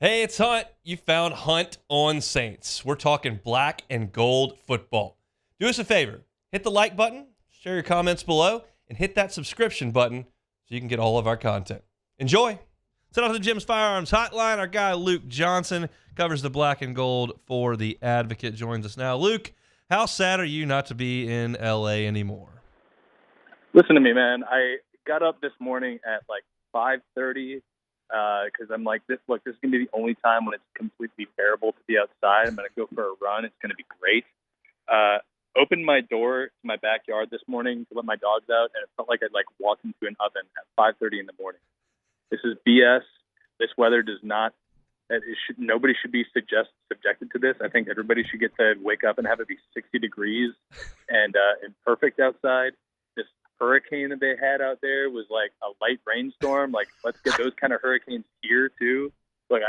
Hey, it's Hunt. You found Hunt on Saints. We're talking black and gold football. Do us a favor, hit the like button, share your comments below, and hit that subscription button so you can get all of our content. Enjoy. Set off the Jim's Firearms Hotline. Our guy Luke Johnson covers the black and gold for the Advocate. Joins us now. Luke, how sad are you not to be in LA anymore? Listen to me, man. I got up this morning at like 5:30 because I'm like, this is going to be the only time when it's completely terrible to be outside. I'm going to go for a run. It's going to be great. Opened my door to my backyard this morning to let my dogs out, and it felt like I'd like walked into an oven at 5:30 in the morning. This is BS. This weather does not. Nobody should be subjected to this. I think everybody should get to wake up and have it be 60 degrees and perfect outside. This hurricane that they had out there was like a light rainstorm. Like, let's get those kind of hurricanes here too. Like,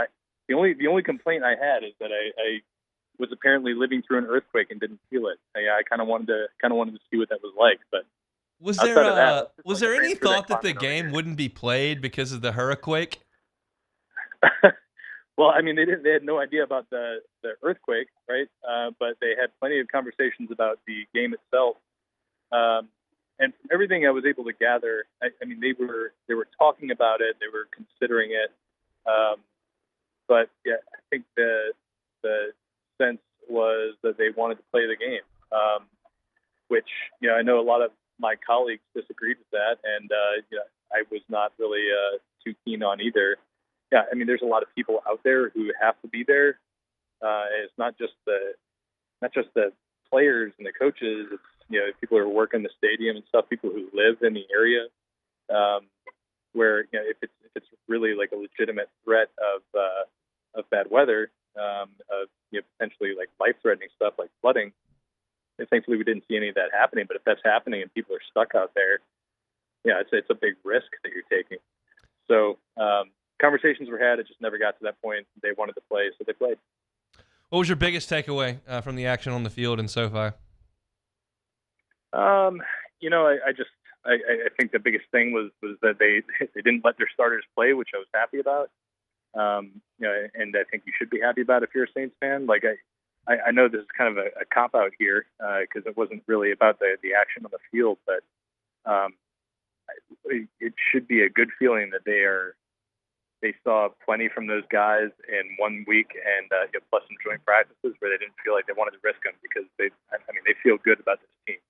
the only complaint I had is that I was apparently living through an earthquake and didn't feel it. I kind of wanted to see what that was like. But Was outside there of that, was like there a any transfer thought that the climate over game here. wouldn't be played because of the hurricane? Well, I mean, they had no idea about the earthquake, right? But they had plenty of conversations about the game itself. And from everything I was able to gather, I mean, they were talking about it, they were considering it. But yeah, I think the sense was that they wanted to play the game, which I know a lot of my colleagues disagreed with that, and I was not really too keen on either. Yeah, I mean, there's a lot of people out there who have to be there. It's not just the players and the coaches. It's people who are working the stadium and stuff. People who live in the area, where if it's really like a legitimate threat of bad weather, of potentially like life-threatening stuff like flooding. And thankfully, we didn't see any of that happening. But if that's happening and people are stuck out there, it's a big risk that you're taking. So. Conversations were had. It just never got to that point. They wanted to play, so they played. What was your biggest takeaway from the action on the field in SoFi? I think the biggest thing was that they didn't let their starters play, which I was happy about. And I think you should be happy about if you're a Saints fan. Like I know this is kind of a cop out here because it wasn't really about the action on the field, but it should be a good feeling that they saw plenty from those guys in 1 week and plus some joint practices where they didn't feel like they wanted to risk them because they feel good about this team.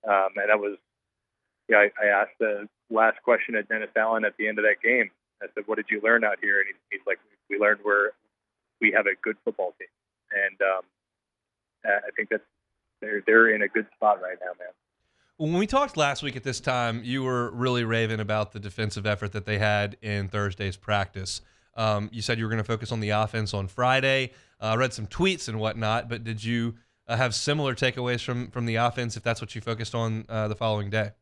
And that was, I asked the last question at Dennis Allen at the end of that game. I said, "What did you learn out here?" And he's like, "We learned we have a good football team." And I think that they're in a good spot right now, man. When we talked last week at this time, you were really raving about the defensive effort that they had in Thursday's practice. You said you were going to focus on the offense on Friday. I read some tweets and whatnot, but did you have similar takeaways from the offense if that's what you focused on the following day?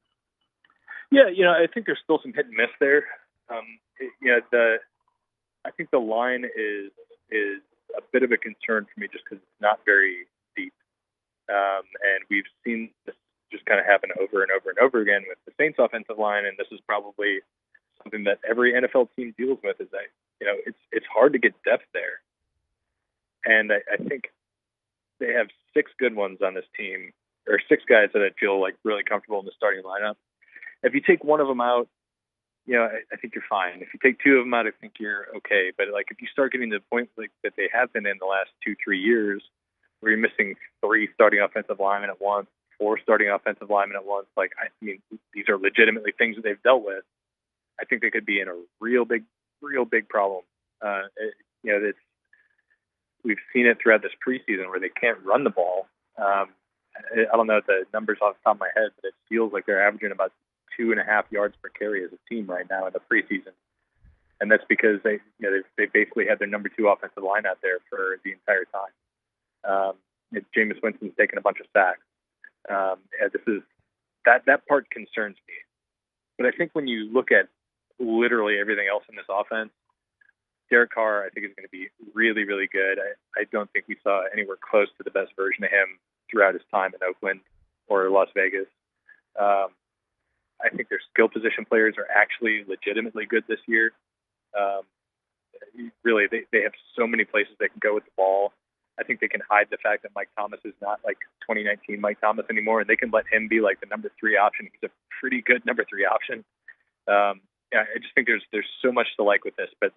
Yeah, I think there's still some hit and miss there. I think the line is a bit of a concern for me just because it's not very deep, and we've seen this just kind of happen over and over and over again with the Saints offensive line, and this is probably something that every NFL team deals with. Is that it's hard to get depth there, and I think they have 6 good ones on this team, or 6 guys that I feel like really comfortable in the starting lineup. If you take one of them out, I think you're fine. If you take 2 of them out, I think you're okay. But like if you start getting to the point like that they have been in the last 2-3 years, where you're missing 3 starting offensive linemen at once, 4 starting offensive linemen at once. Like, I mean, these are legitimately things that they've dealt with. I think they could be in a real big problem. We've seen it throughout this preseason where they can't run the ball. I don't know the numbers off the top of my head, but it feels like they're averaging about 2.5 yards per carry as a team right now in the preseason. And that's because they basically had their number 2 offensive line out there for the entire time. Jameis Winston's taken a bunch of sacks. That part concerns me. But I think when you look at literally everything else in this offense, Derek Carr, I think, is going to be really, really good. I don't think we saw anywhere close to the best version of him throughout his time in Oakland or Las Vegas. I think their skill position players are actually legitimately good this year. really, they have so many places they can go with the ball. I think they can hide the fact that Mike Thomas is not like 2019 Mike Thomas anymore, and they can let him be like the number 3 option. He's a pretty good number 3 option. Yeah, I just think there's so much to like with this, but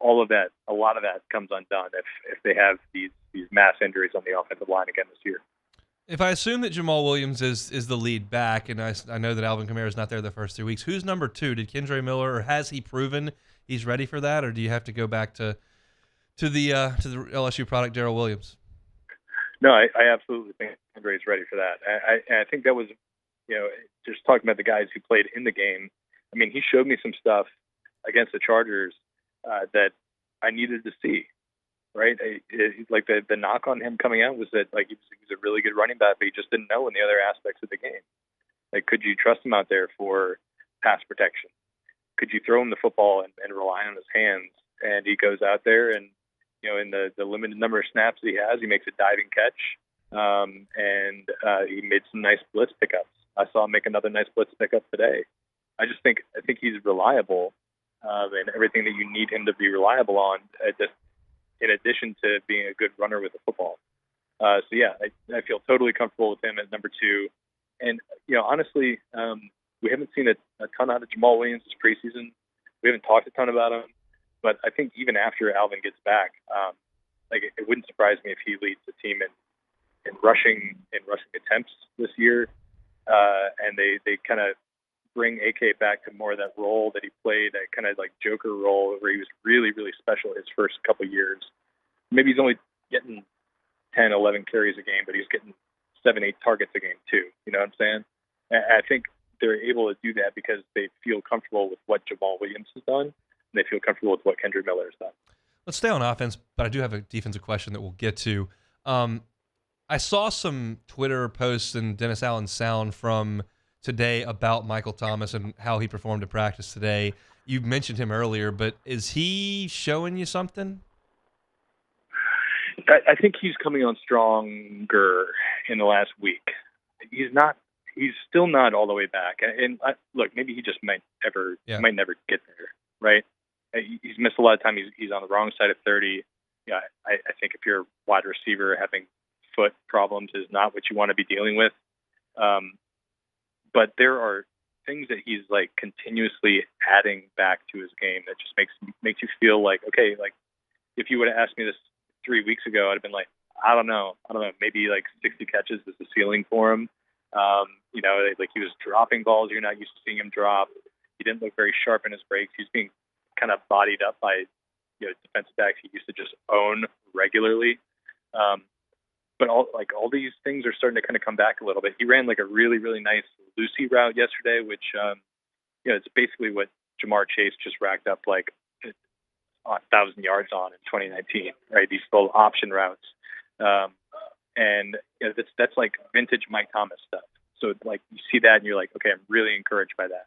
all of that, a lot of that comes undone if they have these mass injuries on the offensive line again this year. If I assume that Jamal Williams is the lead back, and I know that Alvin Kamara is not there the first 3 weeks, who's number 2? Did Kendre Miller, or has he proven he's ready for that, or do you have to go back to the LSU product, Darrell Williams? No, I absolutely think Kendre is ready for that. I think that was, just talking about the guys who played in the game. I mean, he showed me some stuff against the Chargers that I needed to see. Right, like the knock on him coming out was that like he was a really good running back, but he just didn't know in the other aspects of the game. Like, could you trust him out there for pass protection? Could you throw him the football and rely on his hands? And he goes out there and, in the limited number of snaps that he has, he makes a diving catch, and he made some nice blitz pickups. I saw him make another nice blitz pickup today. I think he's reliable, and everything that you need him to be reliable on. In addition to being a good runner with the football. I feel totally comfortable with him at number 2. And, honestly, we haven't seen a ton out of Jamal Williams this preseason. We haven't talked a ton about him. But I think even after Alvin gets back, it wouldn't surprise me if he leads the team in rushing attempts this year. And they kind of bring AK back to more of that role that he played, that kind of like Joker role where he was really, really special his first couple of years. Maybe he's only getting 10, 11 carries a game, but he's getting 7, 8 targets a game too. You know what I'm saying? And I think they're able to do that because they feel comfortable with what Jamal Williams has done, and they feel comfortable with what Kendre Miller has done. Let's stay on offense, but I do have a defensive question that we'll get to. I saw some Twitter posts and Dennis Allen's sound from today about Michael Thomas and how he performed at practice today. You mentioned him earlier, but is he showing you something? I think he's coming on stronger in the last week. He's still not all the way back. And look, maybe he just might never get there, right? He's missed a lot of time. He's on the wrong side of 30. Yeah, I think if you're a wide receiver, having foot problems is not what you want to be dealing with. But there are things that he's like continuously adding back to his game that just makes you feel like, okay, like if you would have asked me this 3 weeks ago, I'd have been like, I don't know, maybe like 60 catches is the ceiling for him. Like he was dropping balls you're not used to seeing him drop. He didn't look very sharp in his breaks. He's being kind of bodied up by defensive backs he used to just own regularly. But all these things are starting to kind of come back a little bit. He ran like a really, really nice Lucy route yesterday, which, it's basically what Jamar Chase just racked up like 1,000 yards on in 2019, right? These full option routes. That's like vintage Mike Thomas stuff. So like you see that and you're like, okay, I'm really encouraged by that.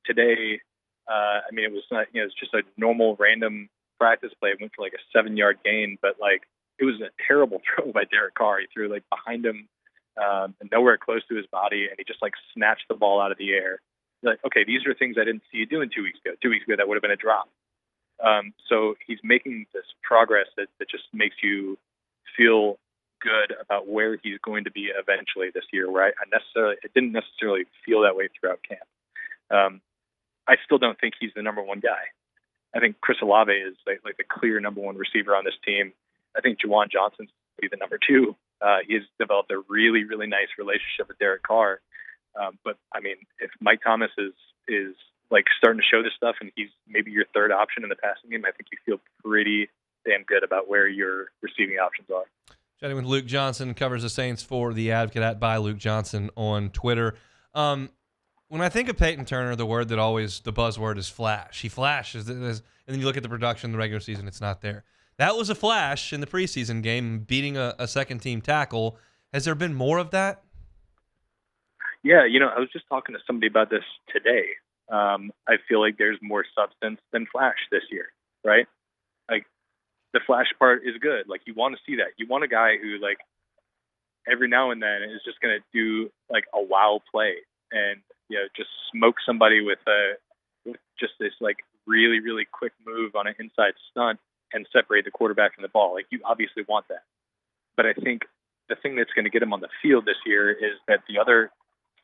Today, it was not, it's just a normal random practice play. It went for like a 7-yard gain, but like, it was a terrible throw by Derek Carr. He threw like behind him and nowhere close to his body, and he just like snatched the ball out of the air. You're like, okay, these are things I didn't see you doing 2 weeks ago. 2 weeks ago, that would have been a drop. So he's making this progress that just makes you feel good about where he's going to be eventually this year, where I didn't necessarily feel that way throughout camp. I still don't think he's the number 1 guy. I think Chris Olave is like the clear number 1 receiver on this team. I think Juwan Johnson's be the number 2. He's developed a really, really nice relationship with Derek Carr. But I mean, if Mike Thomas is like starting to show this stuff and he's maybe your 3rd option in the passing game, I think you feel pretty damn good about where your receiving options are. Chatting with Luke Johnson, covers the Saints for The Advocate @ Luke Johnson on Twitter. When I think of Peyton Turner, the buzzword is flash. He flashes, and then you look at the production in the regular season, it's not there. That was a flash in the preseason game, beating a second-team tackle. Has there been more of that? Yeah, I was just talking to somebody about this today. I feel like there's more substance than flash this year, right? Like, the flash part is good. Like, you want to see that. You want a guy who, like, every now and then is just going to do, like, a wow play and, just smoke somebody with just this, like, really, really quick move on an inside stunt and separate the quarterback from the ball. Like, you obviously want that. But I think the thing that's going to get him on the field this year is that the other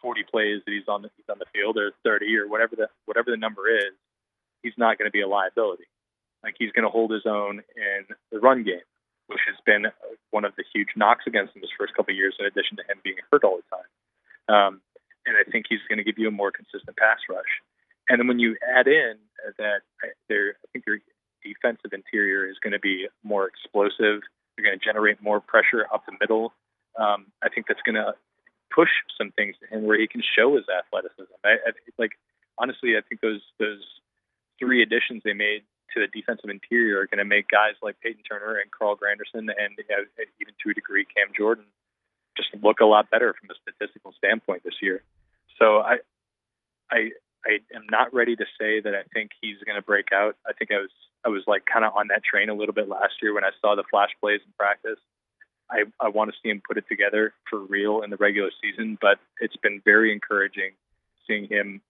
40 plays that he's on the field, or 30, or whatever the number is, he's not going to be a liability. Like, he's going to hold his own in the run game, which has been one of the huge knocks against him his first couple of years, in addition to him being hurt all the time. And I think he's going to give you a more consistent pass rush. And then when you add in that I think their defensive interior is going to be more explosive, they're going to generate more pressure up the middle. I think that's going to push some things to him where he can show his athleticism. Honestly, I think those three additions they made to the defensive interior are going to make guys like Peyton Turner and Carl Granderson, and even to a degree Cam Jordan, just look a lot better from a statistical standpoint this year. So I am not ready to say that I think he's going to break out. I think I was like kind of on that train a little bit last year when I saw the flash plays in practice. I want to see him put it together for real in the regular season, but it's been very encouraging seeing him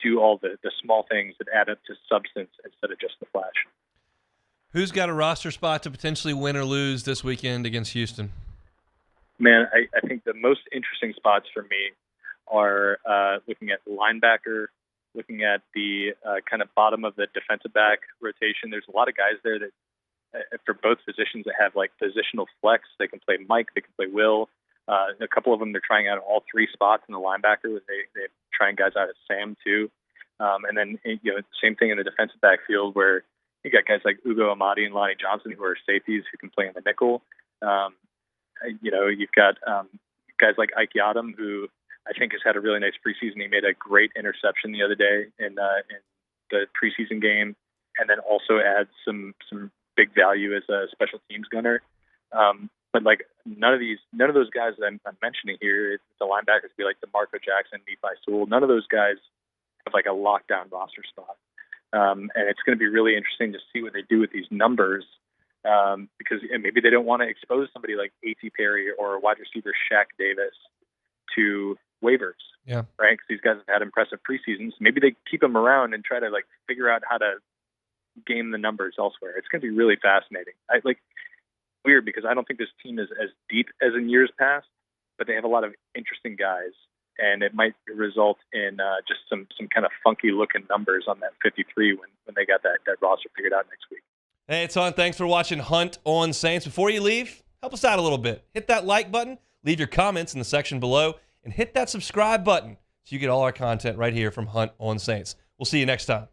do all the small things that add up to substance instead of just the flash. Who's got a roster spot to potentially win or lose this weekend against Houston? Man, I think the most interesting spots for me are looking at the linebacker, looking at the kind of bottom of the defensive back rotation. There's a lot of guys there that, for both positions, that have like positional flex. They can play Mike, they can play Will. A couple of them, they're trying out all three spots in the linebacker. They're trying guys out at Sam too. And then, same thing in the defensive backfield where you got guys like Ugo Amadi and Lonnie Johnson who are safeties who can play in the nickel. You've got guys like Ike Yadam, who I think has had a really nice preseason. He made a great interception the other day in the preseason game, and then also adds some big value as a special teams gunner. But like none of those guys that I'm mentioning here, the linebackers be like DeMarco Jackson, Nephi Sewell. None of those guys have like a lockdown roster spot. And it's going to be really interesting to see what they do with these numbers, because maybe they don't want to expose somebody like A.T. Perry or wide receiver Shaq Davis to waivers. Yeah. Right? Because these guys have had impressive preseasons. Maybe they keep them around and try to like figure out how to game the numbers elsewhere. It's going to be really fascinating. Weird because I don't think this team is as deep as in years past, but they have a lot of interesting guys, and it might result in just some kind of funky looking numbers on that 53 when they got that roster figured out next week. Hey, it's on. Thanks for watching Hunt on Saints. Before you leave, help us out a little bit. Hit that like button, leave your comments in the section below, and hit that subscribe button so you get all our content right here from Hunt on Saints. We'll see you next time.